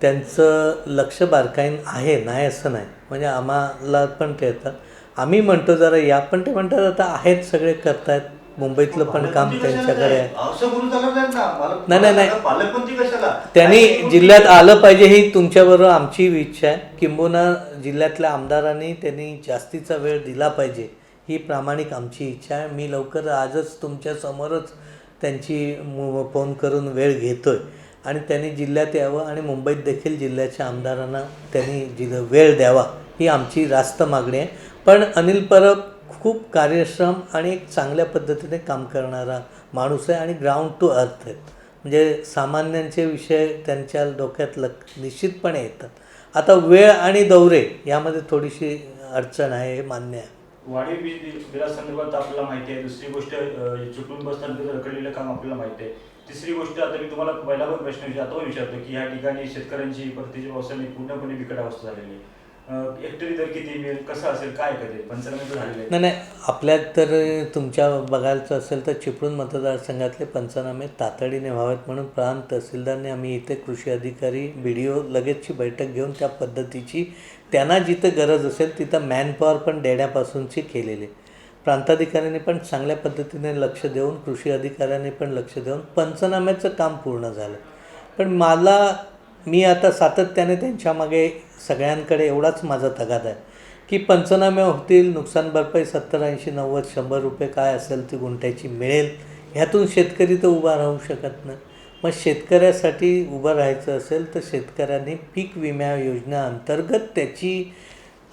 त्यांचं लक्ष बारकाईन आहे, नाही असं नाही. म्हणजे आम्हाला पण ते येतात, आम्ही म्हणतो जरा या, पण ते म्हणतात आता आहेत सगळे करतायत. मुंबईतलं पण काम त्यांच्याकडे आहे. नाही, त्यांनी जिल्ह्यात आलं पाहिजे ही तुमच्याबरोबर आमची इच्छा आहे. किंबहुना जिल्ह्यातल्या आमदारांनी त्यांनी जास्तीचा वेळ दिला पाहिजे ही प्रामाणिक आमची इच्छा आहे. मी लवकर आजच तुमच्यासमोरच त्यांची फोन करून वेळ घेतो आहे आणि त्यांनी जिल्ह्यात यावं आणि मुंबईत देखील जिल्ह्याच्या आमदारांना त्यांनी वेळ द्यावा ही आमची रास्त मागणी आहे. पण अनिल परब खूप कार्यश्रम आणि एक चांगल्या पद्धतीने काम करणारा माणूस आहे आणि ग्राउंड टू अर्थ आहेत. म्हणजे सामान्यांचे विषय त्यांच्या डोक्यात निश्चितपणे येतात. आता वेळ आणि दौरे यामध्ये थोडीशी अडचण आहे, हे मान्य आहे. वाढीव वीज बिलासंदर्भात आपल्याला माहिती आहे. दुसरी गोष्ट चुकून बसताना रखडलेलं काम आपल्याला माहिती आहे. तिसरी गोष्ट आता मी तुम्हाला पहिला पण प्रश्न विचारतो की ह्या ठिकाणी शेतकऱ्यांची परतीची व्यवस्था पूर्णपणे बिकट अवस्था झालेली आहे. हेक्टरी दर किती मिळेल, कसं असेल, काय करेल, पंचनामे झालेले आहे? नाही, आपल्यात तर तुमच्या बघायचं असेल तर चिपळूण मतदारसंघातले पंचनामे तातडीने व्हावेत म्हणून प्रांत तहसीलदारने आम्ही इथे कृषी अधिकारी BDO लगेचची बैठक घेऊन त्या पद्धतीची त्यांना जिथं गरज असेल तिथं मॅनपॉवर पण देण्यापासूनची केलेली. प्रांताधिकाऱ्यांनी पण चांगल्या पद्धतीने लक्ष देऊन, कृषी अधिकाऱ्यांनी पण लक्ष देऊन पंचनाम्याचं काम पूर्ण झालं. पण मी आता सातत्याने त्यांच्या मागे सगळ्यांकडे एवढाच माझा तगादा आहे की पंचनामे होतील, नुकसान भरपाई 70, 80, 90, 100 रुपये काय असेल ती गुंठ्याची मिळेल. ह्यातून शेतकरी तर उभा राहू शकत नाही. मग शेतकऱ्यासाठी उभं राहायचं असेल तर शेतकऱ्यांनी पीक विमा योजना अंतर्गत त्याची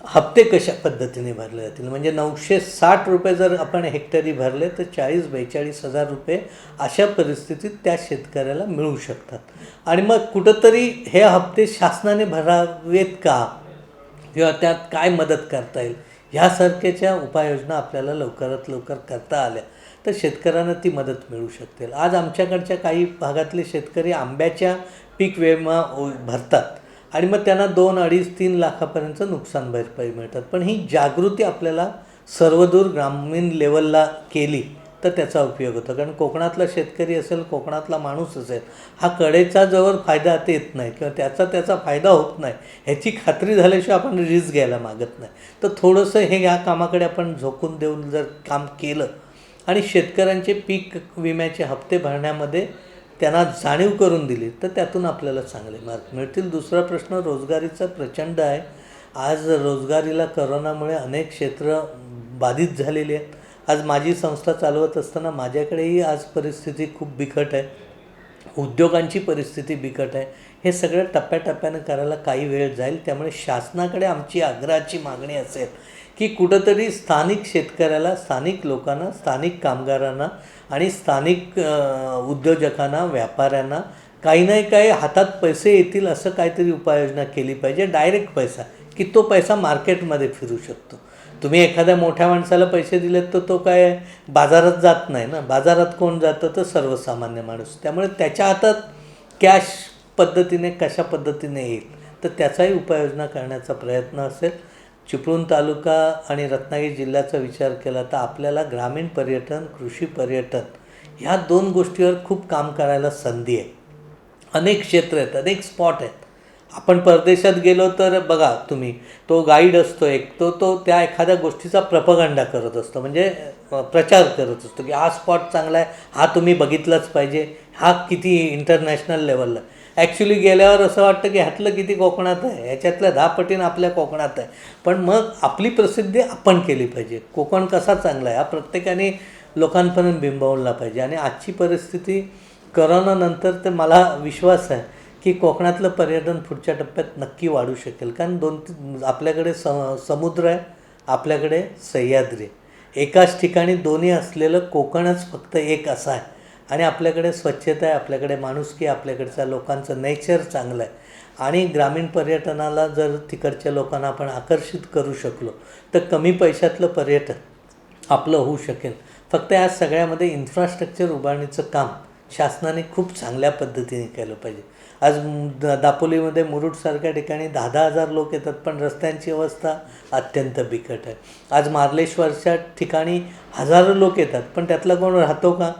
हप्ते कशा पद्धतीने भरले जातील. म्हणजे 960 रुपये जर आपण हेक्टरी भरले तर 40-42 हजार रुपये अशा परिस्थितीत त्या शेतकऱ्याला मिळू शकतात. आणि मग कुठंतरी हे हप्ते शासनाने भरावेत का, किंवा त्यात काय मदत करता येईल, ह्यासारख्याच्या उपाययोजना आपल्याला लवकरात लवकर करता आल्या तर शेतकऱ्यांना ती मदत मिळू शकते. आज आमच्याकडच्या काही भागातले शेतकरी आंब्याच्या पीक विमा भरतात आणि मग त्यांना 2, 2.5, 3 लाखापर्यंत नुकसान भरपाई मिळतात. पण ही जागृती आपल्याला सर्वदूर ग्रामीण लेवलला केली तर त्याचा उपयोग होतो. कारण कोकणातला शेतकरी असेल, कोकणातला माणूस असेल, हा कडेचा जवळ फायदा आता येत नाही किंवा त्याचा फायदा होत नाही ह्याची खात्री झाल्याशिवाय आपण रिस्क घ्यायला मागत नाही. तर थोडंसं ह्या कामाकडे आपण झोकून देऊन जर काम केलं आणि शेतकऱ्यांचे पीक विम्याचे हप्ते भरण्यामध्ये त्यांना जाणीव करून दिली तर त्यातून आपल्याला चांगले मार्क मिळतील. दुसरा प्रश्न रोजगारीचा प्रचंड आहे. आज रोजगारीला करोनामुळे अनेक क्षेत्र बाधित झालेली आहेत. आज माझी संस्था चालवत असताना माझ्याकडेही आज परिस्थिती खूप बिकट आहे, उद्योगांची परिस्थिती बिकट आहे. हे सगळं टप्प्याटप्प्यानं करायला काही वेळ जाईल. त्यामुळे शासनाकडे आमची आग्रहाची मागणी असेल की कुठंतरी स्थानिक शेतकऱ्याला, स्थानिक लोकांना, स्थानिक कामगारांना आणि स्थानिक उद्योजकांना, व्यापाऱ्यांना काही नाही काही हातात पैसे येतील असं काहीतरी उपाययोजना केली पाहिजे. डायरेक्ट पैसा की तो पैसा मार्केटमध्ये फिरू शकतो. तुम्ही एखाद्या मोठ्या माणसाला पैसे दिलेत तर तो काय बाजारात जात नाही ना. बाजारात कोण जातं तर सर्वसामान्य माणूस. त्यामुळे त्याच्या हातात कॅश पद्धतीने कशा पद्धतीने येईल तर त्याचाही उपाययोजना करण्याचा प्रयत्न असेल. चिपळूण तालुका आणि रत्नागिरी जिल्ह्याचा विचार केला तर आपल्याला ग्रामीण पर्यटन, कृषी पर्यटन ह्या दोन गोष्टीवर खूप काम करायला संधी आहे. अनेक क्षेत्र आहेत, अनेक स्पॉट आहेत. आपण परदेशात गेलो तर बघा तुम्ही, तो गाईड असतो एक, तो त्या एखाद्या गोष्टीचा प्रपगंडा करत असतो, म्हणजे प्रचार करत असतो की हा स्पॉट चांगला आहे, हा तुम्ही बघितलाच पाहिजे, हा किती इंटरनॅशनल लेवलला. ॲक्च्युली गेल्यावर असं वाटतं की ह्यातलं किती कोकणात आहे, ह्याच्यातल्या 10 पटीनं आपल्या कोकणात आहे. पण मग आपली प्रसिद्धी आपण केली पाहिजे. कोकण कसा चांगला आहे हा प्रत्येकाने लोकांपर्यंत बिंबवला पाहिजे. आणि आजची परिस्थिती करोनानंतर तर मला विश्वास आहे की कोकणातलं पर्यटन पुढच्या टप्प्यात नक्की वाढू शकेल. कारण आपल्याकडे समुद्र आहे, आपल्याकडे सह्याद्री आहे. एकाच ठिकाणी दोन्ही असलेलं कोकणच फक्त एक असं आहे. आणि आपल्याकडे स्वच्छता आहे, आपल्याकडे माणुसकी, आपल्याकडच्या लोकांचं नेचर चांगलं आहे. आणि ग्रामीण पर्यटनाला जर तिकडच्या लोकांना आपण आकर्षित करू शकलो तर कमी पैशातलं पर्यटन आपलं होऊ शकेल. फक्त या सगळ्यामध्ये इन्फ्रास्ट्रक्चर उभारणीचं काम शासनाने खूप चांगल्या पद्धतीने केलं पाहिजे. आज दापोलीमध्ये मुरुडसारख्या ठिकाणी 10,000 लोक येतात पण रस्त्यांची अवस्था अत्यंत बिकट आहे. आज मार्लेश्वरच्या ठिकाणी हजारो लोक येतात पण त्यातला कोण राहतो का?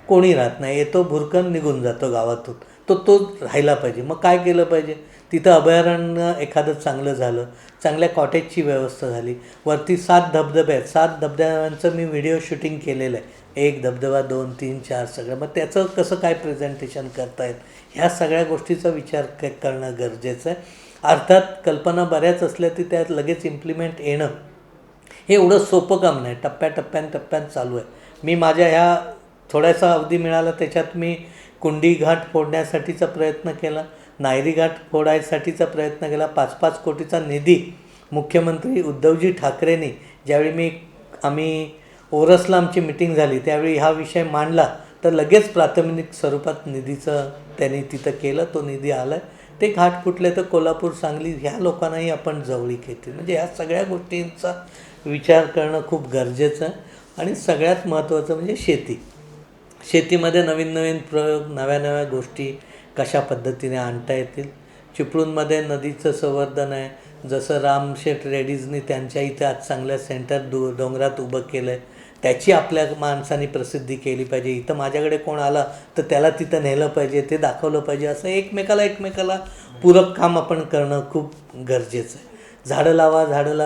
कोणी राहत नाही. येतो, भुरकन निघून जातो गावातून. तो राहिला पाहिजे. मग काय केलं पाहिजे? तिथं अभयारण्य एखादं चांगलं झालं, चांगल्या कॉटेजची व्यवस्था झाली. वरती 7 धबधबे आहेत, 7 धबधब्यांचं मी व्हिडिओ शूटिंग केलेलं आहे. 1 धबधबा, 2, 3, 4 सगळं. मग त्याचं कसं काय प्रेझेंटेशन करता येईल ह्या सगळ्या गोष्टीचा विचार करणं गरजेचं आहे. अर्थात कल्पना बऱ्याच असल्या की त्यात लगेच इम्प्लिमेंट येणं हे एवढं सोपं काम नाही. टप्प्याटप्प्यात चालू आहे. मी माझ्या ह्या थोड्यासा अवधी मिळाला त्याच्यात मी कुंडी घाट फोडण्यासाठीचा प्रयत्न केला, नायरी घाट फोडायसाठीचा प्रयत्न केला. 5-5 कोटीचा निधी मुख्यमंत्री उद्धवजी ठाकरेंनी ज्यावेळी आम्ही ओरसला आमची मिटिंग झाली त्यावेळी हा विषय मांडला तर लगेच प्राथमिक स्वरूपात निधीचं त्यांनी तिथं केलं. तो निधी आला आहे. ते घाट फुटले तर कोल्हापूर, सांगली ह्या लोकांनाही आपण जवळीक येतील. म्हणजे ह्या सगळ्या गोष्टींचा विचार करणं खूप गरजेचं आहे. आणि सगळ्यात महत्त्वाचं म्हणजे शेतीमध्ये नवीन प्रयोग, नव्या गोष्टी कशा पद्धतीने आणता येतील. चिपळूणमध्ये नदीचं संवर्धन आहे. जसं रामशेठ रेड्डीजनी त्यांच्या इथे आज चांगल्या सेंटर डोंगरात उभं केलं आहे, त्याची आपल्या माणसांनी प्रसिद्धी केली पाहिजे. इथं माझ्याकडे कोण आला तर त्याला तिथं नेलं पाहिजे, ते दाखवलं पाहिजे. असं एकमेकाला पूरक काम आपण करणं खूप गरजेचं आहे. झाडं लावा,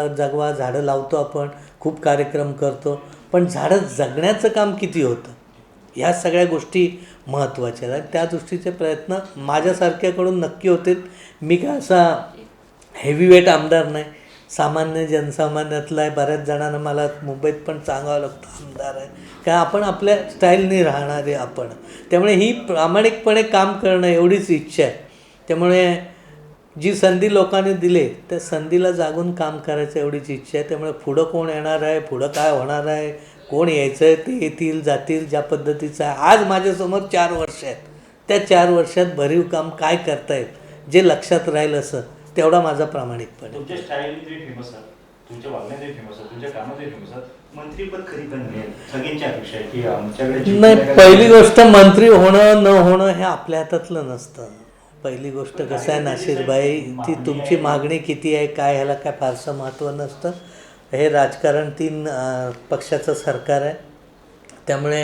जगवा. झाडं लावतो आपण, खूप कार्यक्रम करतो, पण झाडं जगण्याचं काम किती होतं ह्या सगळ्या गोष्टी महत्त्वाच्या आहेत. त्या दृष्टीचे प्रयत्न माझ्यासारख्याकडून नक्की होतील. मी काय असा हेवीवेट आमदार नाही, सामान्य जनसामान्यातला आहे. बऱ्याच जणांना मला मुंबईत पण सांगावं लागतं आमदार आहे, कारण आपण आपल्या स्टाईलने राहणारे आपण. त्यामुळे ही प्रामाणिकपणे काम करणं एवढीच इच्छा आहे. त्यामुळे जी संधी लोकांनी दिली त्या संधीला जागून काम करायचं एवढीच इच्छा आहे. त्यामुळे पुढं कोण येणार आहे, पुढं काय होणार आहे, कोण यायचं आहे, ते येतील जातील, ज्या पद्धतीचं आहे. आज माझ्यासमोर 4 वर्ष आहेत. त्या 4 वर्षात भरीव काम काय करता येईल जे लक्षात राहील असं तेवढा माझा प्रामाणिकपणे. तुमच्या स्टाईलने तुम्ही फेमस आहात, तुमच्या वागण्यातही फेमस आहात, तुमच्या कामातही फेमस आहात. मंत्रीपद खरी पण मिळेल सगळ्यांची अपेक्षा आहे की आमच्याकडे नाही. पहिली गोष्ट मंत्री होणं न होणं हे आपल्या हातातलं नसतं. पहिली गोष्ट कसं आहे नाशिरबाई, ती तुमची मागणी किती आहे काय ह्याला काय फारसं महत्त्व नसतं. हे राजकारण 3 पक्षाचं सरकार आहे. त्यामुळे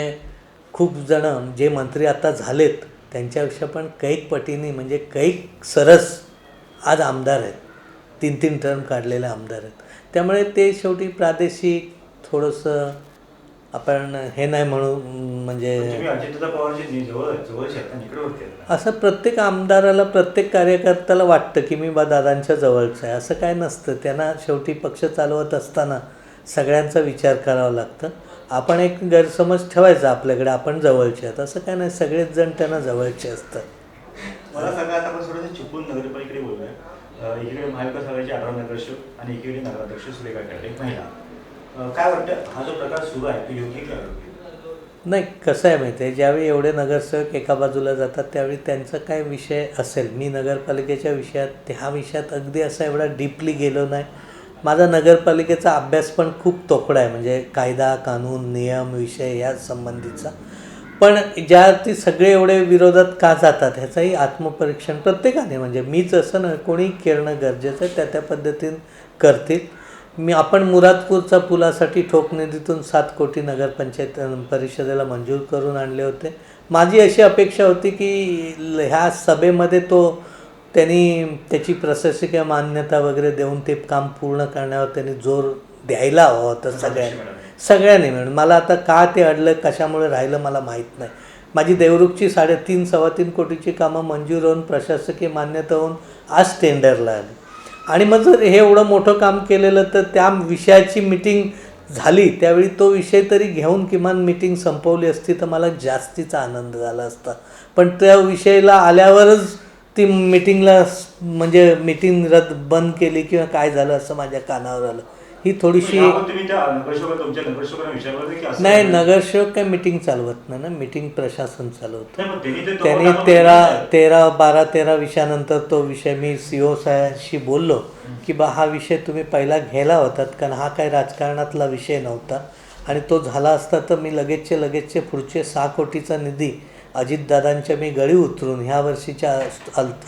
खूप जण जे मंत्री आता झालेत त्यांच्यापेक्षा पण कैक पटीने म्हणजे कैक सरस आज आमदार आहेत, 3-3 टर्म काढलेले आमदार आहेत. त्यामुळे ते शेवटी प्रादेशिक थोडंसं आपण हे नाही म्हणू म्हणजे तुम्ही अजितदादा पवारचे जवळचे आहेत ना, निकटवर्ती आहेत ना. असं प्रत्येक आमदाराला प्रत्येक कार्यकर्त्याला वाटतं की मी दादांच्या जवळचं आहे. असं काय नसतं. त्यांना शेवटी पक्ष चालवत असताना सगळ्यांचा विचार करावा लागतं. आपण एक गैरसमज ठेवायचा आपल्याकडे आपण जवळचे आहेत, असं काय नाही. सगळेच जण त्यांना जवळचे असतात. मला सांगा, आता आपण थोडंसं चिपळूण नगरपालिकेकडे बोलूया. इकडे महाविकास आघाडीचे 18 नगरसेवक आणि एकीकडे नगराध्यक्ष सुरेखा काटे, एक महिला. काय वाटतं, हा जो प्रकार सुरू आहे तो योग्य की अयोग्य? नाही, कसं आहे माहिती आहे, ज्यावेळी एवढे नगरसेवक एका बाजूला जातात त्यावेळी त्यांचा काय विषय असेल. मी नगरपालिकेच्या विषयात ह्या विषयात अगदी असा एवढा डीपली गेलो नाही. माझा नगरपालिकेचा अभ्यास पण खूप तोकडा आहे, म्हणजे कायदा कानून नियम विषय या संबंधीचा. पण ज्या ती सगळे एवढे विरोधात का जातात ह्याचंही आत्मपरीक्षण प्रत्येकाने, म्हणजे मीच असं नाही, कोणी करणं गरजेचं आहे. त्या पद्धतीने करतील. आपण मुरादपूरच्या पुलासाठी ठोक निधीतून 7 कोटी नगरपंचायत परिषदेला मंजूर करून आणले होते. माझी अशी अपेक्षा होती की ह्या सभेमध्ये त्यांनी त्याची प्रशासकीय मान्यता वगैरे देऊन ते काम पूर्ण करण्यावर त्यांनी जोर द्यायला हवा होता सगळ्यांनी मिळून. मला आता का ते अडलं, कशामुळे राहिलं मला माहीत नाही. माझी देवरुखची 3.5-3.25 कोटीची कामं मंजूर होऊन प्रशासकीय मान्यता होऊन आज टेंडरला आली. आणि मग जर हे एवढं मोठं काम केलेलं तर त्या विषयाची मिटिंग झाली त्यावेळी तो विषय तरी घेऊन किमान मिटिंग संपवली असती तर मला जास्तीचा आनंद झाला असता. पण त्या विषयाला आल्यावरच ती मिटिंगला म्हणजे मिटिंग बंद केली किंवा काय झालं असं माझ्या कानावर आलं. ही थोडीशी नाही, नगरसेवक काय मिटिंग चालवत नाही ना, मिटिंग प्रशासन चालवतं. त्यांनी 13 विषयानंतर तो विषय मी CO साहेबांशी बोललो की हा विषय तुम्ही पहिला घ्यायला होतात, कारण हा काही राजकारणातला विषय नव्हता. आणि तो झाला असता तर मी लगेचचे पुढचे 6 कोटीचा निधी अजितदादांच्या मी गळी उतरून ह्या वर्षीच्या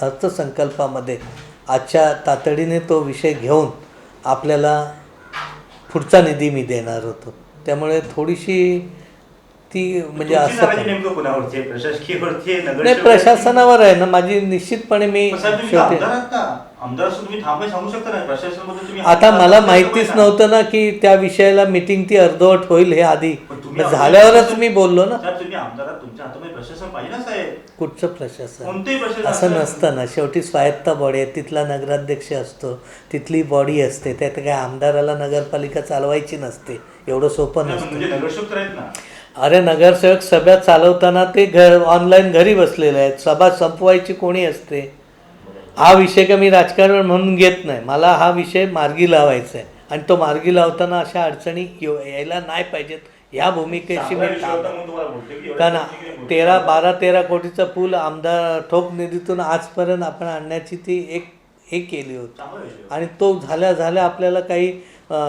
अर्थसंकल्पामध्ये आजच्या तातडीने तो विषय घेऊन आपल्याला पुढचा निधी मी देणार होतो. त्यामुळे थोडीशी ती म्हणजे असं नाही, प्रशासनावर आहे ना माझी निश्चितपणे. मी आता मला माहितीच नव्हतं ना की त्या विषयाला मिटिंग ती अर्धवट होईल हे आधी झाल्यावरच मी बोललो ना. कुठचं प्रशासन असं नसतं ना, शेवटी स्वायत्त बॉडी आहे, तिथला नगराध्यक्ष असतो, तिथली बॉडी असते. त्यात काय आमदाराला नगरपालिका चालवायची नसते, एवढं सोपं नसतं. अरे नगरसेवक सभा चालवताना ते ऑनलाईन घरी बसलेले आहेत. सभा संपवायची कोणी असते. हा विषय का मी राजकारण म्हणून घेत नाही. मला हा विषय मार्गी लावायचा आहे आणि तो मार्गी लावताना अशा अडचणी यायला नाही पाहिजेत ह्या भूमिकेशी मी कारण 13 कोटीचा पूल आमदार ठोक निधीतून आजपर्यंत आपण आणण्याची ती हे केली होती. आणि तो झाल्या आपल्याला काही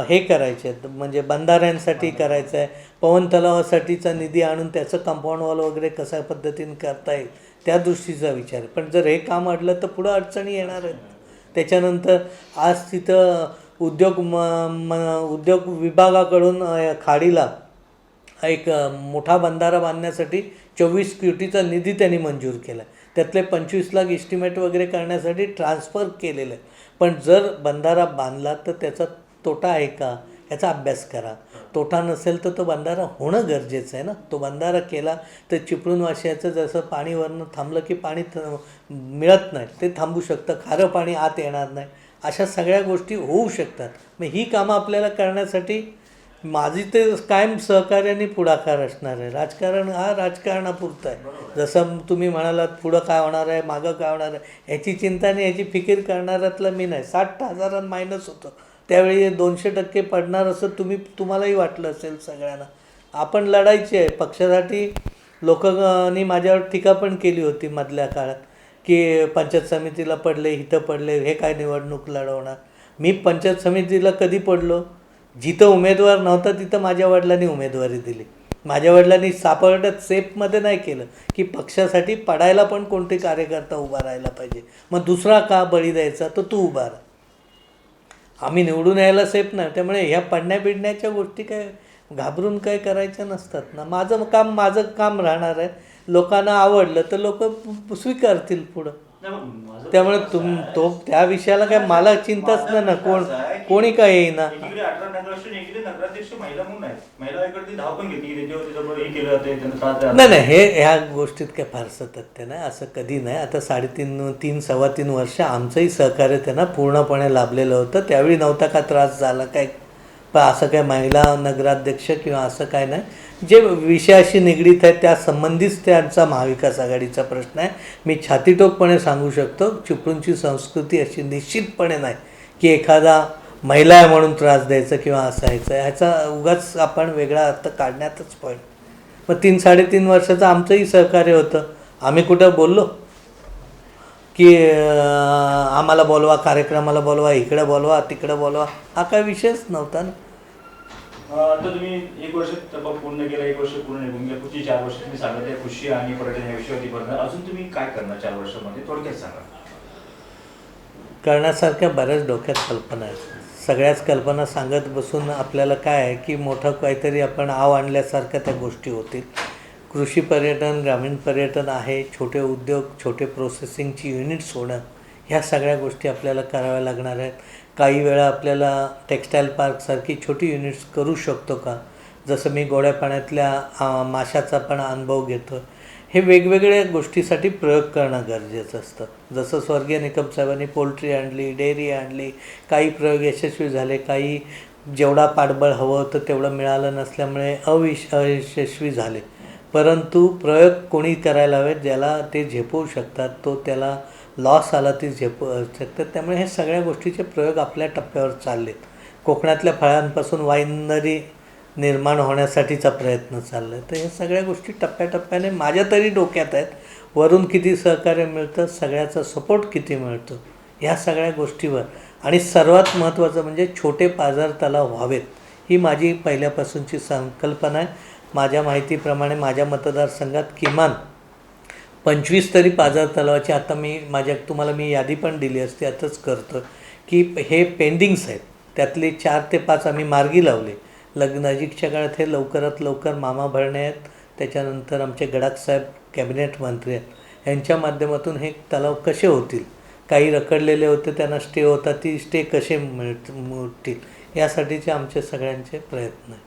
हे करायचे आहेत, म्हणजे बंधाऱ्यांसाठी करायचं आहे, पवन तलावासाठीचा निधी आणून त्याचं कंपाऊंड वॉल वगैरे कशा पद्धतीने करता येईल त्या दृष्टीचा विचार. पण जर हे काम अडलं तर पुढं अडचणी येणार आहेत. त्याच्यानंतर आज तिथं उद्योग विभागाकडून खाडीला एक मोठा बंधारा बांधण्यासाठी 24 कोटीचा निधी त्यांनी मंजूर केला आहे. त्यातले 25 लाख इस्टिमेट वगैरे करण्यासाठी ट्रान्सफर केलेलं आहे. पण जर बंधारा बांधला तर त्याचा तोटा आहे का याचा अभ्यास करा. तोटा नसेल तर तो बंधारा होणं गरजेचं आहे ना. तो बंधारा केला तर चिपळूणवासियाचं जसं पाणी वरनं थांबलं की पाणी मिळत नाही ते थांबू शकतं, खारं पाणी आत येणार नाही, अशा सगळ्या गोष्टी होऊ शकतात. मग ही कामं आपल्याला करण्यासाठी माझी ते कायम सहकार्याने पुढाकार असणार आहे. राजकारण हा राजकारणापुरतं आहे. जसं तुम्ही म्हणालात पुढं काय होणार आहे मागं काय होणार आहे ह्याची चिंता नाही, ह्याची फिकीर करणाऱ्यातलं मी नाही. 60,000 मायनस होतं त्यावेळी 200% पडणार असं तुम्हालाही वाटलं असेल सगळ्यांना. आपण लढायचे आहे पक्षासाठी. लोकांनी माझ्यावर टीका पण केली होती मधल्या काळात की पंचायत समितीला पडले, इथं पडले, हे काय निवडणूक लढवणार. मी पंचायत समितीला कधी पडलो, जिथं उमेदवार नव्हता तिथं माझ्या वडिलांनी उमेदवारी दिली. माझ्या वडिलांनी सापडत सेफमध्ये नाही केलं की पक्षासाठी पडायला पण कोणते कार्यकर्ता उभा राहायला पाहिजे, मग दुसरा का बळी द्यायचा, तो तू उभा राहा. आम्ही निवडून यायला सेफ नाही. त्यामुळे ह्या पडण्या बिडण्याच्या गोष्टी काय घाबरून काय करायचं नसतात ना. माझं काम राहणार आहे. लोकांना आवडलं तर लोक स्वीकारतील पुढं. नाही, मग माझं त्यामुळे कसं आहे, तो त्या विषयाला काय मला चिंताच नाही ना. कोणी काय येईना. एकीकडे 18 नगराध्यक्ष आणि एकीकडे नगराध्यक्ष महिला म्हणून आहेत. महिला इकडे धाव पण घेतली, त्याच्यावर त्याच्यामुळे हे केलं जाते, त्यांना त्रास द्यावा. नाही ह्या गोष्टीत काय फारसं तथ्य नाही. असं कधी नाही. आता 3.5 वर्ष आमचंही सहकार्य त्यांना पूर्णपणे लाभलेलं होतं. त्यावेळी नव्हता का त्रास झाला काय. पण असं काय महिला नगराध्यक्ष किंवा असं काय नाही. जे विषयाशी निगडीत आहे त्या संबंधीच त्यांचा महाविकास आघाडीचा प्रश्न आहे. मी छातीटोकपणे सांगू शकतो, चिपळूणची संस्कृती अशी निश्चितपणे नाही की एखादा महिला आहे म्हणून त्रास द्यायचा किंवा असायचं. ह्याचा उगाच आपण वेगळा अर्थ काढण्यातच पॉईंट. मग 3-3.5 वर्षाचं आमचंही सहकार्य होतं. आम्ही कुठं बोललो की आम्हाला बोलवा, कार्यक्रमाला बोलवा, इकडे बोलवा, तिकडे बोलवा, हा काय विषयच नव्हता ना. आता तुम्ही 1 वर्ष पूर्ण केलं, 1 वर्ष पूर्ण निघून गेलं, पुढची 4 वर्ष तुम्ही सांगितलं कृषी आणि पर्यटन या विषयावरती भरणार. अजून तुम्ही काय करणार 4 वर्षामध्ये, थोडक्यात सांगा. करण्यासारख्या बऱ्याच डोक्यात कल्पना आहेत. सगळ्याच कल्पना सांगत बसून आपल्याला काय आहे की मोठं काहीतरी आपण आव आणल्यासारख्या त्या गोष्टी होतील. कृषी पर्यटन, ग्रामीण पर्यटन आहे, छोटे उद्योग, छोटे प्रोसेसिंगची युनिट्स होणं, ह्या सगळ्या गोष्टी आपल्याला कराव्या लागणार आहेत. काही वेळा आपल्याला टेक्स्टाईल पार्कसारखी छोटी युनिट्स करू शकतो का, जसं मी गोड्या पाण्यातल्या माशाचा पण अनुभव घेतो. हे वेगवेगळ्या गोष्टीसाठी प्रयोग करणं गरजेचं असतं. जसं स्वर्गीय निकम साहेबांनी पोल्ट्री आणली, डेअरी आणली, काही प्रयोग यशस्वी झाले, काही जेवढा पाठबळ हवं होतं तेवढं मिळालं नसल्यामुळे अयशस्वी झाले. परंतु प्रयोग कोणी करायला हवेत, ज्याला ते झेपवू शकतात, तो त्याला लॉस आला ती झेपवू शकतात. त्यामुळे हे सगळ्या गोष्टीचे प्रयोग आपल्या टप्प्यावर चाललेत. कोकणातल्या फळांपासून वाईनरी निर्माण होण्यासाठीचा प्रयत्न चालला आहे. तर ह्या सगळ्या गोष्टी टप्प्याटप्प्याने माझ्या तरी डोक्यात आहेत. वरून किती सहकार्य मिळतं, सगळ्याचा सपोर्ट किती मिळतो, ह्या सगळ्या गोष्टीवर. आणि सर्वात महत्त्वाचं म्हणजे छोटे पाझर तलाव व्हावेत, ही माझी पहिल्यापासूनची संकल्पना आहे. माझ्या माहितीप्रमाणे माझ्या मतदारसंघात किमान 25 तरी पाझर तलावाची आता तुम्हाला मी यादी पण दिली असते, आताच करतो की हे पेंडिंग्स आहेत. त्यातले 4 ते 5 आम्ही मार्गी लावले. नजीकच्या काळात हे लवकरात लवकर मामा भरणे आहेत. त्याच्यानंतर आमचे गडाखसाहेब कॅबिनेट मंत्री आहेत, यांच्या माध्यमातून हे तलाव कसे होतील, काही रखडलेले होते त्यांना स्टे होता, ती स्टे कसे मिळतील, यासाठीचे आमचे सगळ्यांचे प्रयत्न आहेत.